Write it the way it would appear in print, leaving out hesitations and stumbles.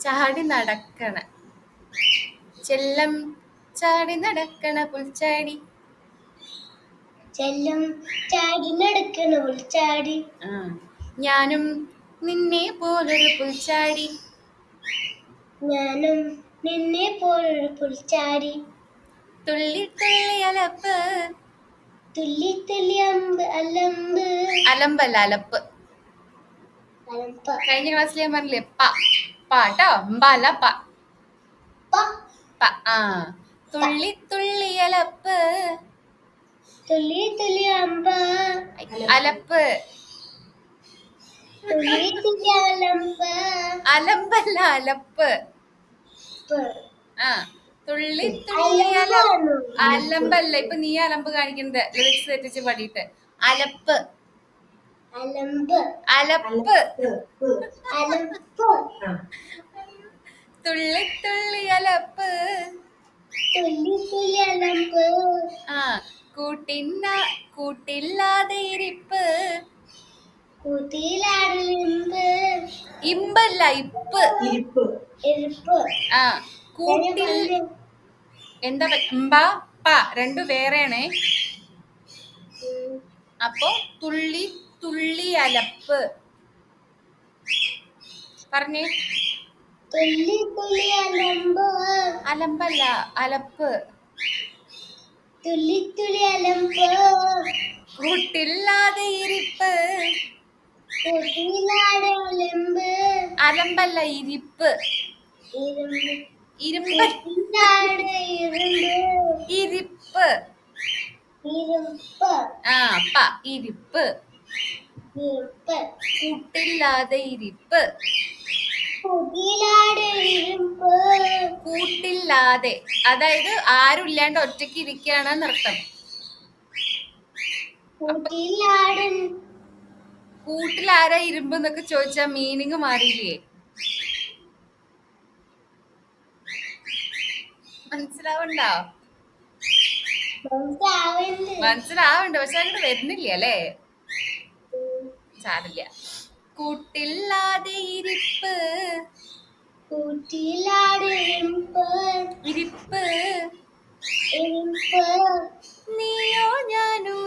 ചാടി നടക്കണ ചെല്ലം ചാടി നടക്കണ പുൽച്ചാടി. ചെല്ലം ചാടി നടക്കണ പുൽച്ചാടി. ഞാനും നിന്നെ പോലൊരു പുൽച്ചാടി. ഞാനും നിന്നെ പോലൊരു പുൽച്ചാടി. തുള്ളി തുള്ളി അലപ്പ്. തുള്ളി തുള്ളി അമ്പ് അലമ്പ്. അലമ്പല്ല അലപ്പ്. അലമ്പ. കഴിഞ്ഞ ക്ലാസ്സിൽ ഞാൻ പറഞ്ഞില്ലേ പാട്ടോ അമ്പല പ. തുള്ളി തുള്ളി അലപ്പ്. തുള്ളി തുള്ളി അമ്പ അലപ്പ്. തുള്ളി തുള്ളി അലമ്പ്. അലമ്പല്ല അലപ്പ്. തുള്ളി തുള്ളി അലമ്പല്ല. ഇപ്പൊ നീ അലമ്പ് കാണിക്കുന്നത് ലിറിക്സ് തെറ്റിച്ച് പാടിയിട്ട്. അലപ്പ് അലമ്പ് അലപ്പ്. അലമ്പ്. തുള്ളി തുള്ളി അലപ്പ്. തുള്ളി തുള്ളി അലമ്പ്. കൂട്ടില്ലാതെ ഇരിപ്പ്. കൂട്ടിയിലാടലിമ്പ്. ഇമ്പല്ല ഇപ്പ്. ഇരിപ്പ്. കൂട്ടിൽ എന്താ രണ്ടു വേറെയാണേ. അപ്പൊ തുള്ളി തുള്ളി അലപ്പ് പറഞ്ഞേ. തുള്ളി തുള്ളി അലമ്പ്. അലമ്പല്ല അലപ്പ്. തുള്ളി തുള്ളി അലമ്പ്. കൂട്ടില്ലാതെ ഇരിപ്പ്. കൂട്ടിയിലാടെ അലമ്പ്. അലമ്പല്ല ഇരിപ്പ്. ഇരുമ്പ്. ഇരിപ്പ്. ഇരുമ്പ്. ഇരിപ്പ്. കൂട്ടില്ലാതെ ഇരിപ്പ്. കൂട്ടില്ലാതെ അതായത് ആരും ഇല്ലാണ്ട് ഒറ്റയ്ക്ക് ഇരിക്കുകയാണെന്ന് അർത്ഥം. കൂട്ടിലാരാ ഇരുമ്പ് എന്നൊക്കെ ചോദിച്ചാ മീനിങ് മാറിയില്ലേ? മനസ്സിലാവണ്ടോ? മനസ്സിലാവുണ്ട്, പക്ഷെ അങ്ങോട്ട് വരുന്നില്ല അല്ലേ? സാരില്ല. കൂട്ടില്ലാതെ ഇരിപ്പ്. ഇരിപ്പ്. നീയോ ഞാനോ